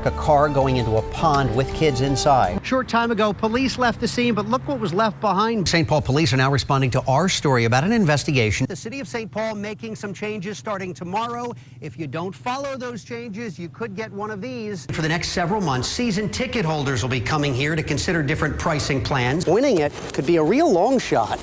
a car going into a pond with kids inside. Short time ago, police left the scene, but look what was left behind. St. Paul police are now responding to our story about an investigation. The city of St. Paul making some changes starting tomorrow. If you don't follow those changes, you could get one of these. For the next several months, season ticket holders will be coming here to consider different pricing plans. Winning it could be a real long shot.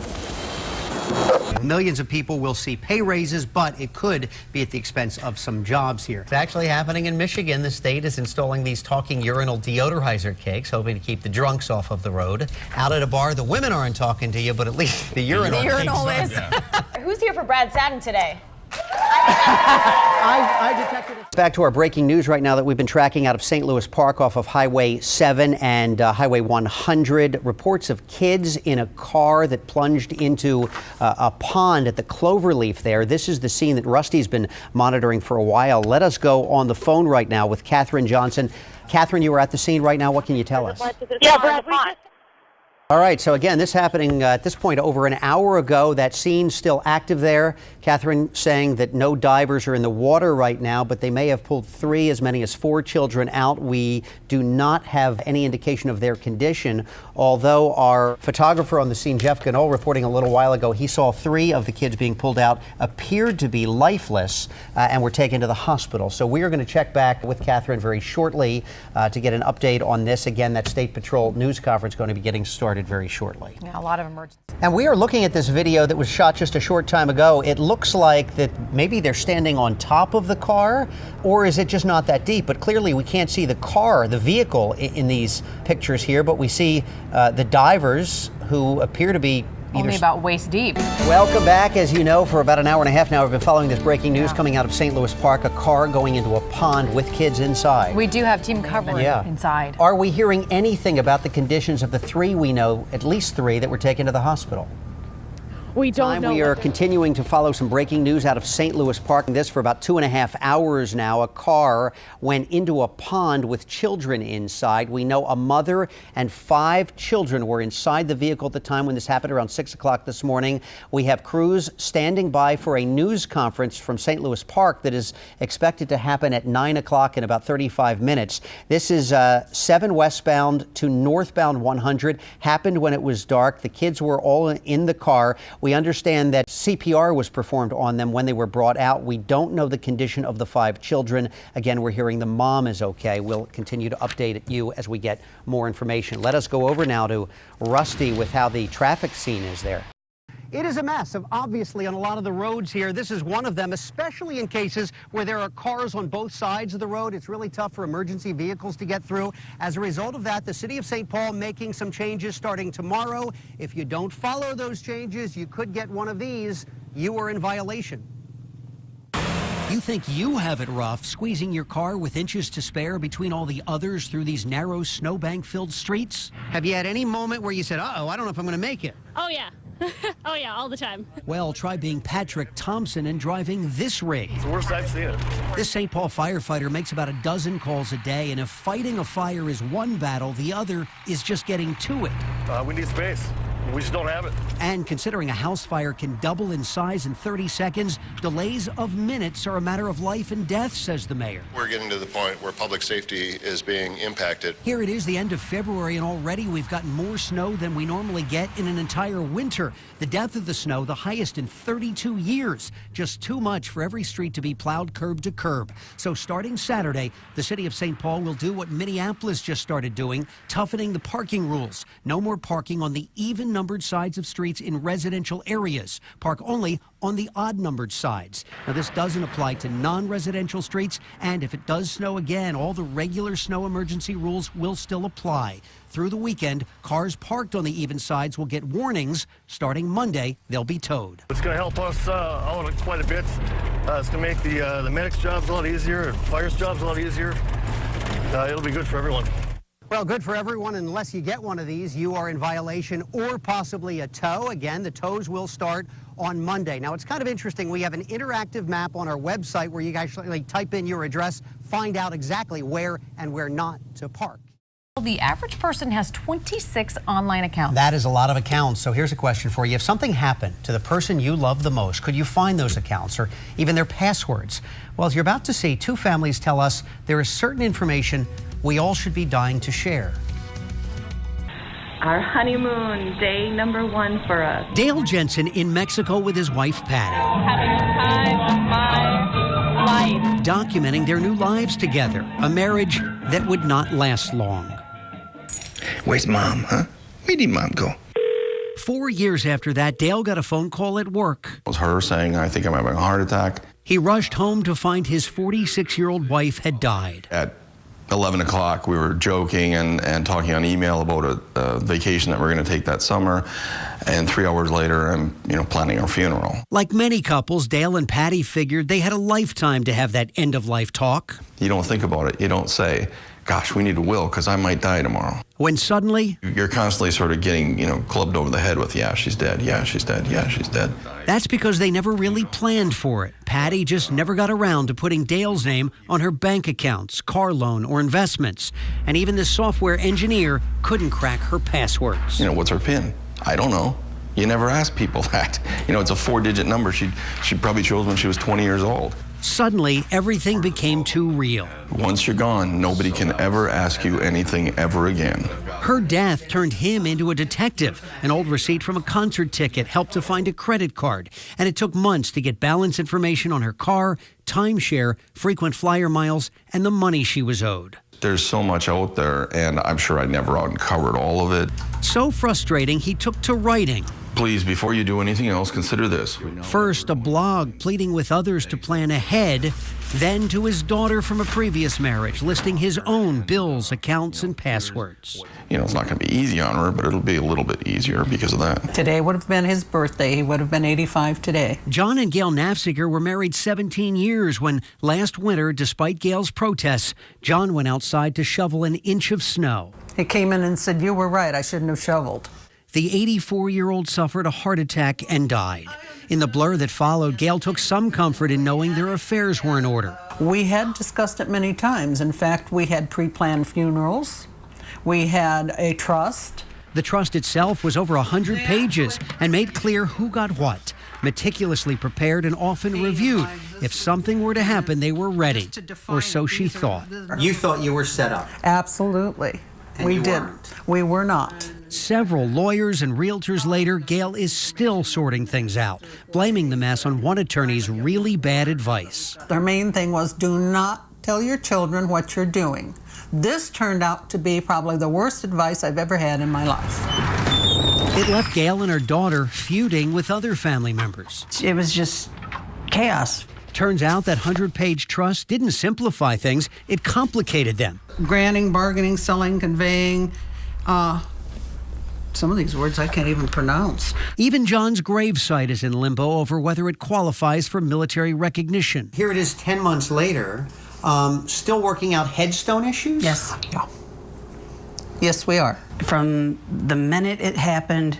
Millions of people will see pay raises, but it could be at the expense of some jobs here. It's actually happening in Michigan. The state is installing these talking urinal deodorizer cakes, hoping to keep the drunks off of the road. Out at a bar, the women aren't talking to you, but at least the urinal is. Who's here for bradsattin today? I detected it. Back to our breaking news right now that we've been tracking out of St. Louis Park off of Highway 7 and Highway 100. Reports of kids in a car that plunged into a pond at the Cloverleaf there. This is the scene that Rusty's been monitoring for a while. Let us go on the phone right now with Catherine Johnson. Catherine, you are at the scene right now. What can you tell us? Yeah, Brad. All right, so again, this happening at this point over an hour ago. That scene still active there. Catherine saying that no divers are in the water right now, but they may have pulled as many as 4 children out. We do not have any indication of their condition, although our photographer on the scene, Jeff Ganol, reporting a little while ago, he saw 3 of the kids being pulled out, appeared to be lifeless, and were taken to the hospital. So we are going to check back with Catherine very shortly to get an update on this. Again, that State Patrol news conference going to be getting started very shortly. Yeah, a lot of emergencies. And we are looking at this video that was shot just a short time ago. It looks like that maybe they're standing on top of the car, or is it just not that deep? But clearly we can't see the car, the vehicle in these pictures here, but we see the divers who appear to be only about waist deep. Welcome back. As you know, for about an hour and a half now, we've been following this breaking news coming out of St. Louis Park, a car going into a pond with kids inside. We do have team coverage inside. Are we hearing anything about the conditions of the 3 we know, at least 3, that were taken to the hospital? We don't know. We are continuing to follow some breaking news out of St. Louis Park. This for about 2.5 hours now. A car went into a pond with children inside. We know a mother and 5 children were inside the vehicle at the time when this happened, around 6 o'clock this morning. We have crews standing by for a news conference from St. Louis Park that is expected to happen at 9 o'clock in about 35 minutes. This is 7 westbound to northbound 100. Happened when it was dark. The kids were all in the car. We understand that CPR was performed on them when they were brought out. We don't know the condition of the 5 children. Again, we're hearing the mom is okay. We'll continue to update you as we get more information. Let us go over now to Rusty with how the traffic scene is there. It is a mess, obviously, on a lot of the roads here. This is one of them, especially in cases where there are cars on both sides of the road. It's really tough for emergency vehicles to get through. As a result of that, the city of St. Paul making some changes starting tomorrow. If you don't follow those changes, you could get one of these. You are in violation. You think you have it rough, squeezing your car with inches to spare between all the others through these narrow snowbank-filled streets? Have you had any moment where you said, uh-oh, I don't know if I'm going to make it? Oh, yeah. Oh, yeah, all the time. Well, try being Patrick Thompson and driving this rig. It's the worst I've seen it. This St. Paul firefighter makes about a dozen calls a day, and if fighting a fire is one battle, the other is just getting to it. We need space. We just don't have it. And considering a house fire can double in size in 30 seconds, delays of minutes are a matter of life and death, says the mayor. We're getting to the point where public safety is being impacted. Here it is, the end of February, and already we've gotten more snow than we normally get in an entire winter. The depth of the snow, the highest in 32 years. Just too much for every street to be plowed curb to curb. So starting Saturday, the city of St. Paul will do what Minneapolis just started doing, toughening the parking rules. No more parking on the even-numbered sides of streets in residential areas. Park only on the odd-numbered sides. Now, this doesn't apply to non-residential streets, and if it does snow again, all the regular snow emergency rules will still apply. Through the weekend, cars parked on the even sides will get warnings. Starting Monday, they'll be towed. It's going to help us out quite a bit. It's going to make the medics' jobs a lot easier, fire's jobs a lot easier. It'll be good for everyone. Well, good for everyone. Unless you get one of these, you are in violation or possibly a tow. Again, the tows will start on Monday. Now, it's kind of interesting. We have an interactive map on our website where you can actually type in your address, find out exactly where and where not to park. The average person has 26 online accounts. That is a lot of accounts. So here's a question for you. If something happened to the person you love the most, could you find those accounts or even their passwords? Well, as you're about to see, 2 families tell us there is certain information we all should be dying to share. Our honeymoon, day number 1 for us. Dale Jensen in Mexico with his wife, Patty. Having the time of my life. Documenting their new lives together, a marriage that would not last long. Where's Mom, huh? Where did Mom go? 4 years after that, Dale got a phone call at work. It was her saying, I think I'm having a heart attack. He rushed home to find his 46-year-old wife had died. At 11 o'clock, we were joking and talking on email about a vacation that we're going to take that summer. And 3 hours later, I'm planning our funeral. Like many couples, Dale and Patty figured they had a lifetime to have that end-of-life talk. You don't think about it. You don't say, gosh, we need a will because I might die tomorrow. When suddenly, you're constantly sort of getting, clubbed over the head with, yeah, she's dead, yeah, she's dead, yeah, she's dead. That's because they never really planned for it. Patty just never got around to putting Dale's name on her bank accounts, car loan, or investments. And even the software engineer couldn't crack her passwords. What's her PIN? I don't know. You never ask people that. It's a 4-digit number she probably chose when she was 20 years old. Suddenly, everything became too real. Once you're gone, nobody can ever ask you anything ever again. Her death turned him into a detective. An old receipt from a concert ticket helped to find a credit card. And it took months to get balance information on her car, timeshare, frequent flyer miles, and the money she was owed. There's so much out there, and I'm sure I never uncovered all of it. So frustrating, he took to writing. Please, before you do anything else, consider this. First, a blog pleading with others to plan ahead, then to his daughter from a previous marriage, listing his own bills, accounts, and passwords. It's not going to be easy on her, but it'll be a little bit easier because of that. Today would have been his birthday. He would have been 85 today. John and Gail Nafziger were married 17 years when last winter, despite Gail's protests, John went outside to shovel an inch of snow. He came in and said, "You were right, I shouldn't have shoveled." The 84-year-old suffered a heart attack and died. In the blur that followed, Gail took some comfort in knowing their affairs were in order. We had discussed it many times. In fact, we had pre-planned funerals. We had a trust. The trust itself was over 100 pages and made clear who got what. Meticulously prepared and often reviewed. If something were to happen, they were ready. Or so she thought. You thought you were set up? Absolutely. We didn't. We were not. Several lawyers and realtors later, Gail is still sorting things out, blaming the mess on one attorney's really bad advice. Their main thing was, do not tell your children what you're doing. This turned out to be probably the worst advice I've ever had in my life. It left Gail and her daughter feuding with other family members. It was just chaos. Turns out that 100-page trust didn't simplify things, it complicated them. Granting, bargaining, selling, conveying, some of these words I can't even pronounce. Even John's gravesite is in limbo over whether it qualifies for military recognition. Here it is 10 months later, still working out headstone issues? Yes. Yeah. Yes, we are. From the minute it happened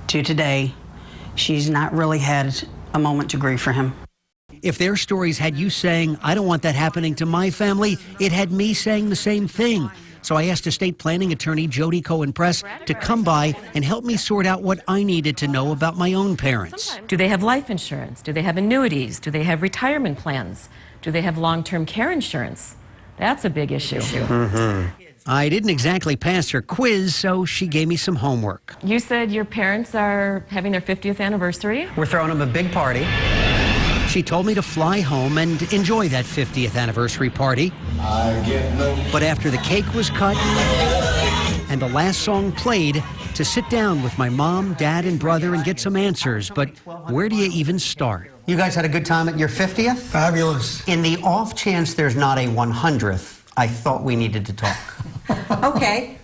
to today, she's not really had a moment to grieve for him. If their stories had you saying, I don't want that happening to my family, it had me saying the same thing. So I asked estate planning attorney Jody Cohen-Press to come by and help me sort out what I needed to know about my own parents. Do they have life insurance? Do they have annuities? Do they have retirement plans? Do they have long-term care insurance? That's a big issue. I didn't exactly pass her quiz, so she gave me some homework. You said your parents are having their 50th anniversary? We're throwing them a big party. She told me to fly home and enjoy that 50th anniversary party. But after the cake was cut and the last song played, to sit down with my mom, dad, and brother and get some answers. But where do you even start? You guys had a good time at your 50th? Fabulous. In the off chance there's not a 100th, I thought we needed to talk. Okay.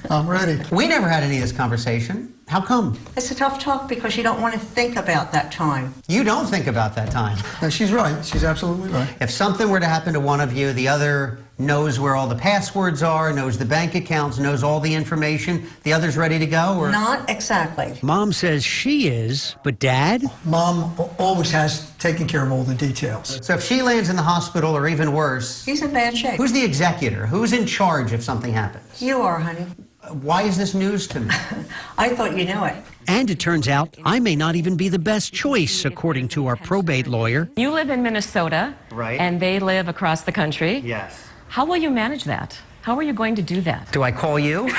I'm ready. We never had any of this conversation. How come? It's a tough talk because you don't want to think about that time. You don't think about that time. No, she's right. She's absolutely right. If something were to happen to one of you, the other knows where all the passwords are, knows the bank accounts, knows all the information. The other's ready to go? Or? Not exactly. Mom says she is, but Dad? Mom always has taken care of all the details. So if she lands in the hospital or even worse... He's in bad shape. Who's the executor? Who's in charge if something happens? You are, honey. Why is this news to me? I thought you knew it. And it turns out I may not even be the best choice, according to our probate lawyer. You live in Minnesota, right? And they live across the country. Yes. How will you manage that? How are you going to do that? Do I call you?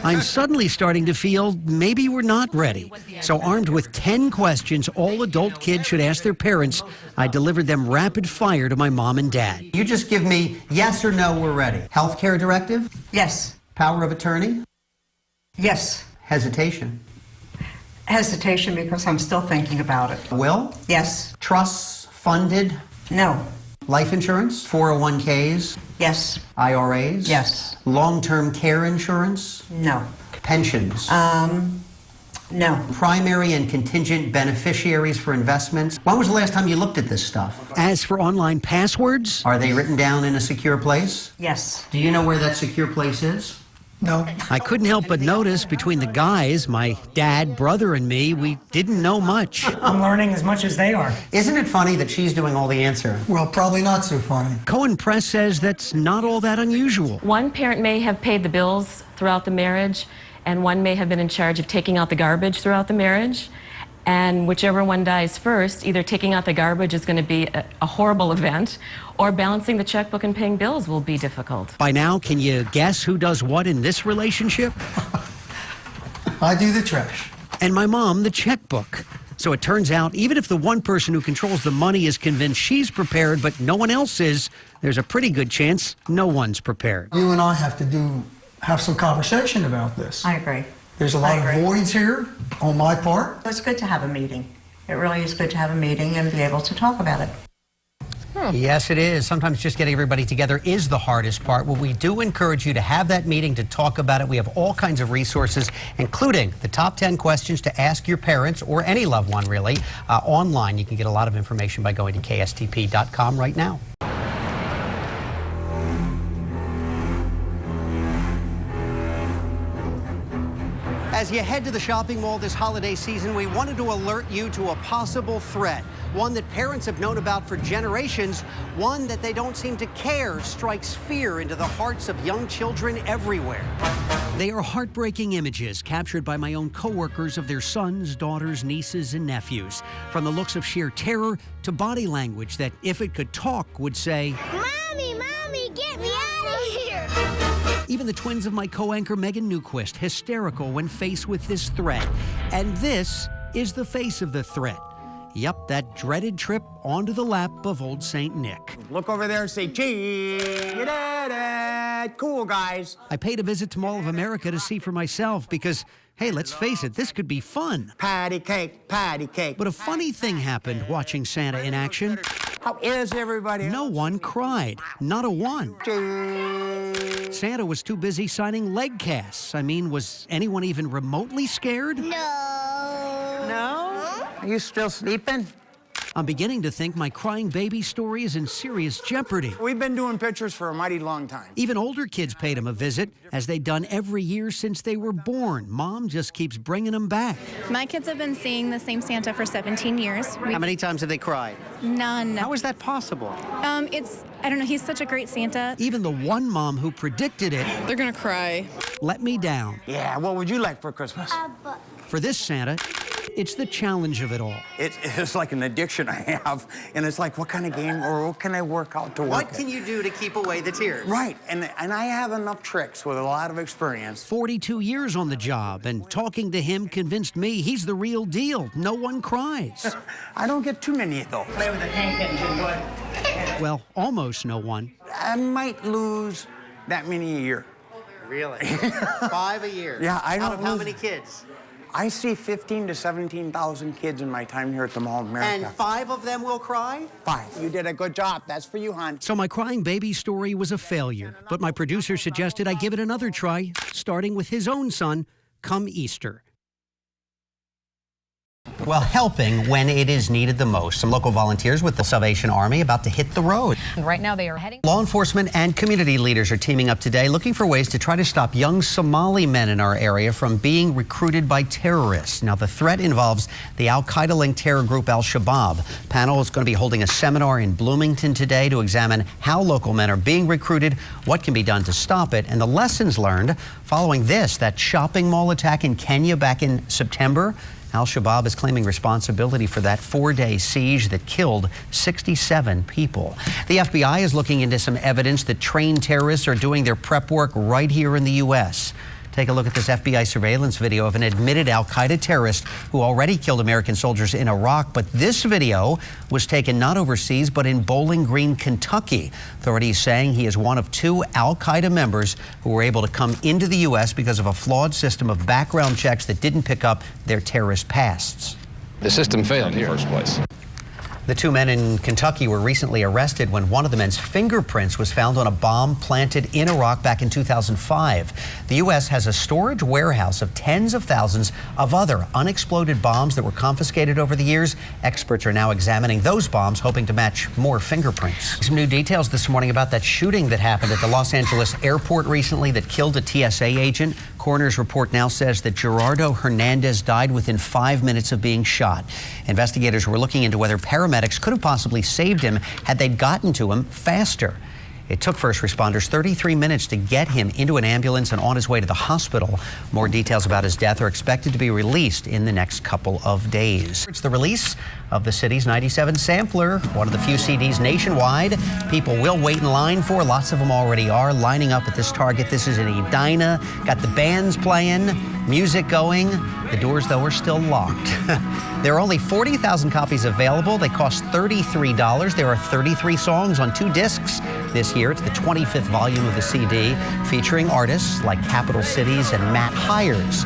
I'm suddenly starting to feel maybe we're not ready. So armed with 10 questions all adult kids should ask their parents, I delivered them rapid fire to my mom and dad. You just give me yes or no, we're ready. Healthcare directive? Yes. Power of attorney? Yes. Hesitation? Hesitation because I'm still thinking about it. Will? Yes. Trusts funded? No. Life insurance? 401ks? Yes. IRAs? Yes. Long-term care insurance? No. Pensions? No. Primary and contingent beneficiaries for investments? When was the last time you looked at this stuff? As for online passwords, are they written down in a secure place? Yes. Do you know where that secure place is? No. I couldn't help but notice between the guys, my dad, brother, and me, we didn't know much. I'm learning as much as they are. Isn't it funny that she's doing all the answering? Well, probably not so funny. Cohen Press says that's not all that unusual. One parent may have paid the bills throughout the marriage, and one may have been in charge of taking out the garbage throughout the marriage. And whichever one dies first, either taking out the garbage is going to be a horrible event, or balancing the checkbook and paying bills will be difficult. By now, can you guess who does what in this relationship? I do the trash. And my mom, the checkbook. So it turns out, even if the one person who controls the money is convinced she's prepared, but no one else is, there's a pretty good chance no one's prepared. You and I have to have some conversation about this. I agree. There's a lot of voids here on my part. It's good to have a meeting. It really is good to have a meeting and be able to talk about it. Yes, it is. Sometimes just getting everybody together is the hardest part. Well, we do encourage you to have that meeting to talk about it. We have all kinds of resources, including the top 10 questions to ask your parents or any loved one, really. Online, you can get a lot of information by going to KSTP.com right now. As you head to the shopping mall this holiday season, we wanted to alert you to a possible threat, one that parents have known about for generations, one that they don't seem to care strikes fear into the hearts of young children everywhere. They are heartbreaking images captured by my own coworkers of their sons, daughters, nieces, and nephews. From the looks of sheer terror to body language that, if it could talk, would say, "Mommy, Mommy, get me out of here!" Even the twins of my co-anchor Megan Newquist hysterical when faced with this threat. And this is the face of the threat. Yep, that dreaded trip onto the lap of old St. Nick. Look over there and say, gee, you did it. Cool, guys. I paid a visit to Mall of America to see for myself because, hey, let's face it, this could be fun. Patty cake, patty cake. But a funny thing happened watching Santa in action. How is everybody? No one cried. Not a one. Santa was too busy signing leg casts. I mean, was anyone even remotely scared? No? Are you still sleeping? I'm beginning to think my crying baby story is in serious jeopardy. We've been doing pictures for a mighty long time. Even older kids paid him a visit, as they've done every year since they were born. Mom just keeps bringing them back. My kids have been seeing the same Santa for 17 years. How many times have they cried? None. How is that possible? I don't know, he's such a great Santa. Even the one mom who predicted it. They're gonna cry. Let me down. Yeah, what would you like for Christmas? A book. For this Santa, it's the challenge of it all. It's like an addiction I have, and it's like, what kind of game or what can I work out to work What can you do to keep away the tears? Right, and I have enough tricks with a lot of experience. 42 years on the job, and talking to him convinced me he's the real deal. No one cries. I don't get too many, though. Play with the tank engine, boy. Well, almost no one. I might lose that many a year. Really? 5 a year? Yeah, I don't Out of how lose- many kids? I see 15 to 17,000 kids in my time here at the Mall of America. And 5 of them will cry? 5. You did a good job. That's for you, hon. So my crying baby story was a failure, but my producer suggested I give it another try, starting with his own son, come Easter. Well, helping when it is needed the most. Some local volunteers with the Salvation Army about to hit the road. Right now they are heading. Law enforcement and community leaders are teaming up today looking for ways to try to stop young Somali men in our area from being recruited by terrorists. Now, the threat involves the al-Qaeda-linked terror group Al-Shabaab. Panel is going to be holding a seminar in Bloomington today to examine how local men are being recruited, what can be done to stop it, and the lessons learned following that shopping mall attack in Kenya back in September. Al-Shabaab is claiming responsibility for that 4-day siege that killed 67 people. The FBI is looking into some evidence that trained terrorists are doing their prep work right here in the U.S. Take a look at this FBI surveillance video of an admitted al-Qaeda terrorist who already killed American soldiers in Iraq. But this video was taken not overseas, but in Bowling Green, Kentucky. Authorities saying he is one of 2 al-Qaeda members who were able to come into the U.S. because of a flawed system of background checks that didn't pick up their terrorist pasts. The system failed in the first place. The 2 men in Kentucky were recently arrested when one of the men's fingerprints was found on a bomb planted in Iraq back in 2005. The U.S. has a storage warehouse of tens of thousands of other unexploded bombs that were confiscated over the years. Experts are now examining those bombs, hoping to match more fingerprints. Some new details this morning about that shooting that happened at the Los Angeles airport recently that killed a TSA agent. Coroner's report now says that Gerardo Hernandez died within 5 minutes of being shot. Investigators were looking into whether paramedics could have possibly saved him had they gotten to him faster. It took first responders 33 minutes to get him into an ambulance and on his way to the hospital. More details about his death are expected to be released in the next couple of days. It's the release of the city's 97 sampler, one of the few CDs nationwide people will wait in line for. Lots of them already are lining up at this Target. This is in Edina. Got the bands playing, music going. The doors, though, are still locked. There are only 40,000 copies available. They cost $33. There are 33 songs on 2 discs this year. It's the 25th volume of the CD, featuring artists like Capital Cities and Matt Hires.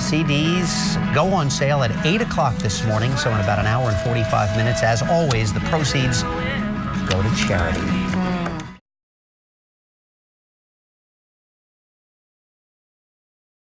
CDs go on sale at 8 o'clock this morning, so in about an hour and 45 minutes. As always, the proceeds go to charity.